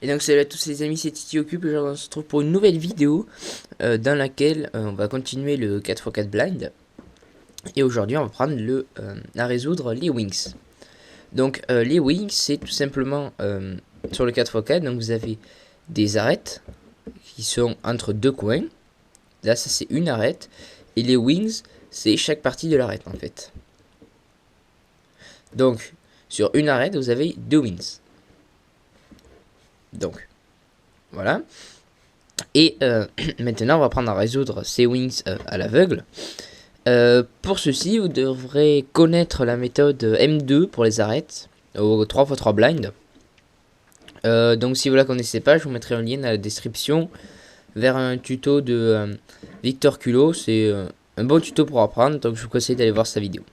Et donc salut à tous les amis, c'est Titi Occupe et on se retrouve pour une nouvelle vidéo dans laquelle on va continuer le 4x4 blind. Et aujourd'hui on va prendre à résoudre les wings. Donc les wings c'est tout simplement sur le 4x4, donc vous avez des arêtes qui sont entre deux coins. Là ça c'est une arête. Et les wings c'est chaque partie de l'arête en fait. Donc sur une arête vous avez deux wings. Donc voilà. Et maintenant, on va prendre à résoudre ces wings à l'aveugle. Pour ceci, vous devrez connaître la méthode M2 pour les arêtes au 3x3 blind. Donc si vous la connaissez pas, je vous mettrai un lien dans la description vers un tuto de Victor Culot. C'est un bon tuto pour apprendre, donc je vous conseille d'aller voir sa vidéo.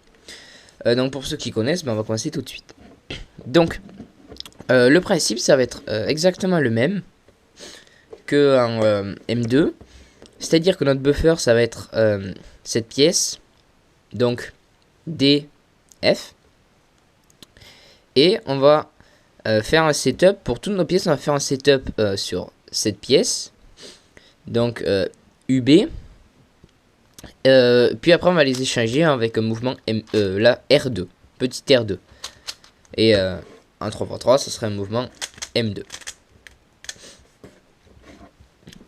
Donc pour ceux qui connaissent, on va commencer tout de suite. Donc le principe, ça va être exactement le même que en M2. C'est-à-dire que notre buffer, ça va être cette pièce. Donc, D, F. Et on va faire un setup. Pour toutes nos pièces, on va faire un setup sur cette pièce. Donc, UB. Puis après, on va les échanger avec un mouvement là, R2. Petit R2. Et un 3x3, ce serait un mouvement M2.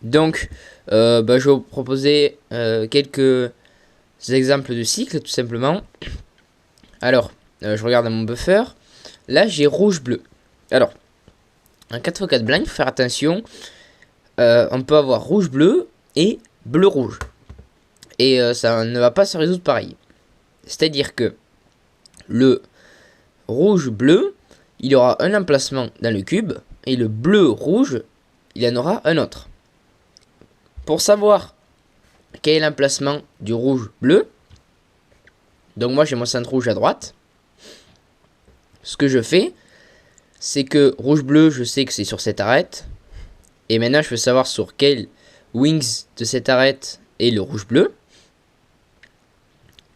Donc, je vais vous proposer quelques exemples de cycles, tout simplement. Alors, je regarde dans mon buffer. Là, j'ai rouge-bleu. Alors, un 4x4 blind, il faut faire attention. On peut avoir rouge-bleu et bleu-rouge. Et ça ne va pas se résoudre pareil. C'est-à-dire que le rouge-bleu, il aura un emplacement dans le cube. Et le bleu-rouge, il en aura un autre. Pour savoir quel est l'emplacement du rouge-bleu, donc moi j'ai mon centre rouge à droite. Ce que je fais, c'est que rouge-bleu, je sais que c'est sur cette arête. Et maintenant je veux savoir sur quel wings de cette arête est le rouge-bleu.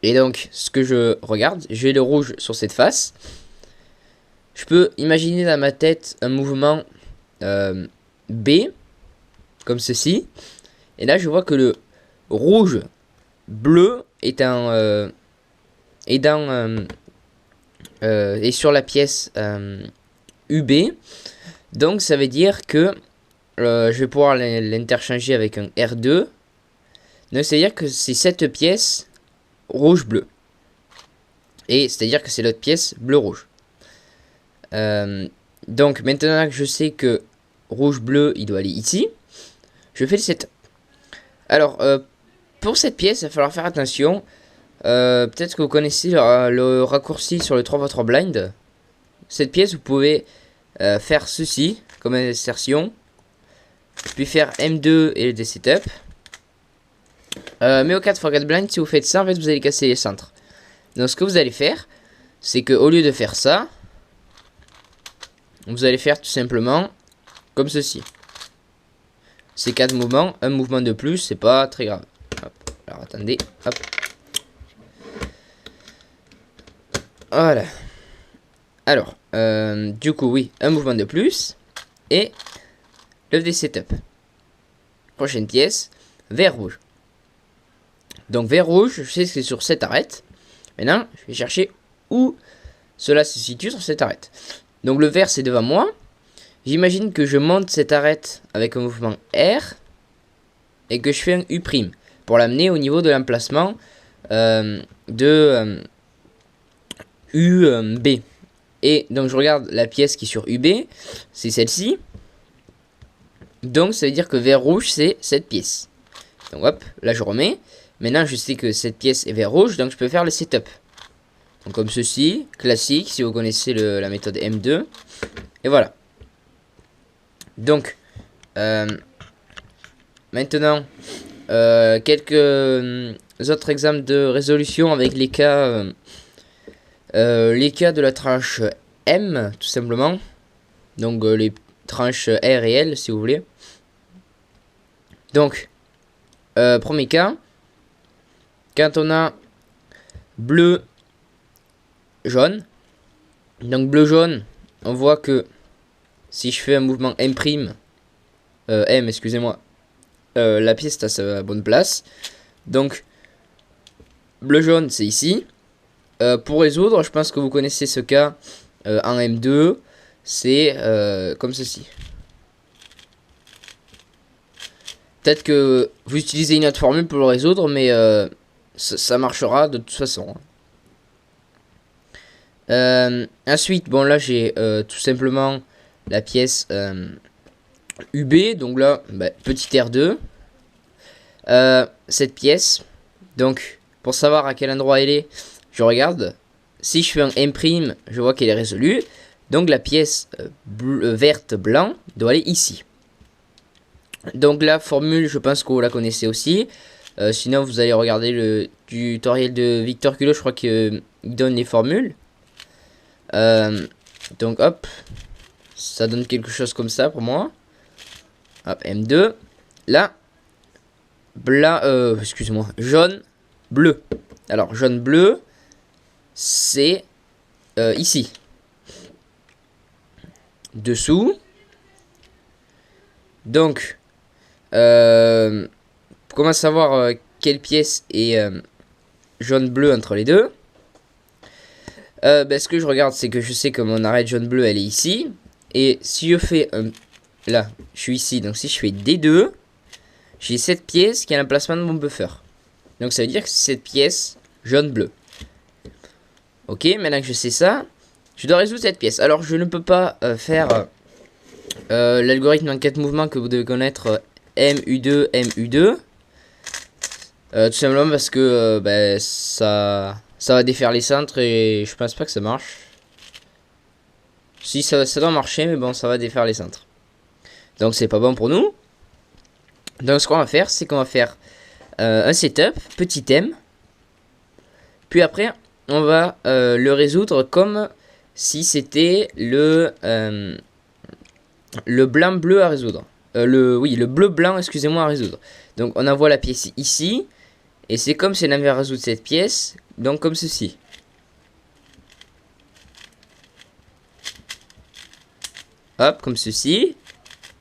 Et donc ce que je regarde, j'ai le rouge sur cette face. Je peux imaginer dans ma tête un mouvement B, comme ceci. Et là je vois que le rouge bleu est sur la pièce UB. Donc ça veut dire que je vais pouvoir l'interchanger avec un R2. Donc c'est à dire que c'est cette pièce rouge bleu. Et c'est à dire que c'est l'autre pièce bleu rouge. Donc maintenant que je sais que rouge bleu il doit aller ici, je fais le setup. Alors pour cette pièce, il va falloir faire attention. Peut-être que vous connaissez le raccourci sur le 3x3 blind. Cette pièce, vous pouvez faire ceci comme insertion, puis faire M2 et le setup. Mais au 4x4 blind, si vous faites ça, en fait, vous allez casser les centres. Donc ce que vous allez faire, c'est que au lieu de faire ça, vous allez faire tout simplement comme ceci. Ces 4 mouvements, un mouvement de plus, c'est pas très grave. Hop. Alors attendez, hop. Voilà. Alors, du coup, oui, un mouvement de plus. Et le setup. Prochaine pièce, vert rouge. Donc vert rouge, je sais que c'est sur cette arête. Maintenant, je vais chercher où cela se situe sur cette arête. Donc le vert, c'est devant moi. J'imagine que je monte cette arête avec un mouvement R. Et que je fais un U'. Pour l'amener au niveau de l'emplacement de UB. Et donc je regarde la pièce qui est sur UB. C'est celle-ci. Donc ça veut dire que vert rouge c'est cette pièce. Donc hop, là je remets. Maintenant je sais que cette pièce est vert rouge. Donc je peux faire le setup. Donc comme ceci, classique si vous connaissez la méthode M2. Et voilà. Donc maintenant quelques autres exemples de résolution avec les cas de la tranche M tout simplement. Donc les tranches R et L si vous voulez. Donc premier cas, quand on a bleu jaune, donc bleu jaune, on voit que si je fais un mouvement M', M, excusez-moi, la pièce est à sa bonne place. Donc, bleu-jaune, c'est ici. Pour résoudre, je pense que vous connaissez ce cas en M2. C'est comme ceci. Peut-être que vous utilisez une autre formule pour le résoudre, mais ça marchera de toute façon. Ensuite, bon là j'ai tout simplement la pièce UB, donc là, petit R2. Cette pièce, donc pour savoir à quel endroit elle est, je regarde. Si je fais un M', je vois qu'elle est résolue. Donc la pièce verte blanc doit aller ici. Donc la formule, je pense que vous la connaissez aussi. Sinon, vous allez regarder le tutoriel de Victor Culot, je crois qu'il donne les formules. Donc hop, ça donne quelque chose comme ça pour moi. Hop, M2. Là, blanc, excusez-moi, jaune, bleu. Alors, jaune, bleu, c'est ici. Dessous. Donc, comment savoir quelle pièce est jaune-bleu entre les deux? Ce que je regarde, c'est que je sais que mon arête jaune-bleu, elle est ici. Et si je fais... là, je suis ici. Donc si je fais D2, j'ai cette pièce qui est l'emplacement de mon buffer. Donc ça veut dire que c'est cette pièce jaune-bleu. Ok, maintenant que je sais ça, je dois résoudre cette pièce. Alors je ne peux pas faire l'algorithme en 4 mouvements que vous devez connaître, MU2, MU2. Tout simplement parce que ça va défaire les centres et je pense pas que ça marche. Si ça doit marcher, mais bon, ça va défaire les centres. Donc c'est pas bon pour nous. Donc ce qu'on va faire, c'est qu'on va faire un setup, petit M. Puis après, on va le résoudre comme si c'était le blanc-bleu à résoudre. Le bleu-blanc, excusez-moi, à résoudre. Donc on envoie la pièce ici. Et c'est comme si on avait à résoudre cette pièce. Donc comme ceci. Hop, comme ceci.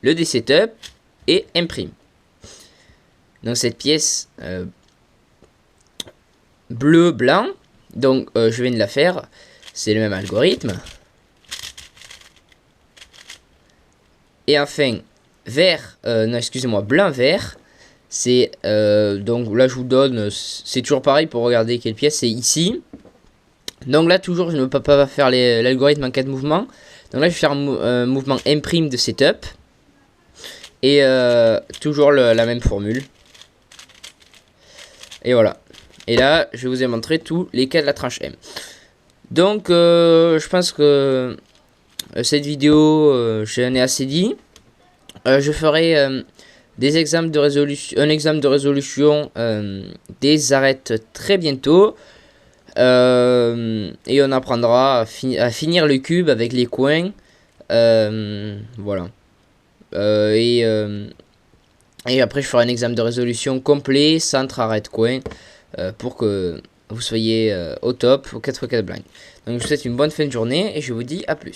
Le D-setup et M'. Donc cette pièce bleu-blanc. Donc je viens de la faire. C'est le même algorithme. Et enfin, vert, non excusez-moi, blanc-vert. C'est donc là je vous donne, c'est toujours pareil pour regarder quelle pièce, c'est ici. Donc là toujours je ne peux pas faire l'algorithme en 4 mouvements. Donc là je vais faire un mouvement M' de setup. Et toujours la même formule. Et voilà. Et là je vous ai montré tous les cas de la tranche M. Donc je pense que cette vidéo j'en ai assez dit. Je ferai des exemples de résolution, un exemple de résolution des arêtes très bientôt. Et on apprendra à finir le cube avec les coins. Voilà. Et après je ferai un exemple de résolution complet, centre, arête, coin, pour que vous soyez au top, au 4x4 blind. Donc je vous souhaite une bonne fin de journée et je vous dis à plus.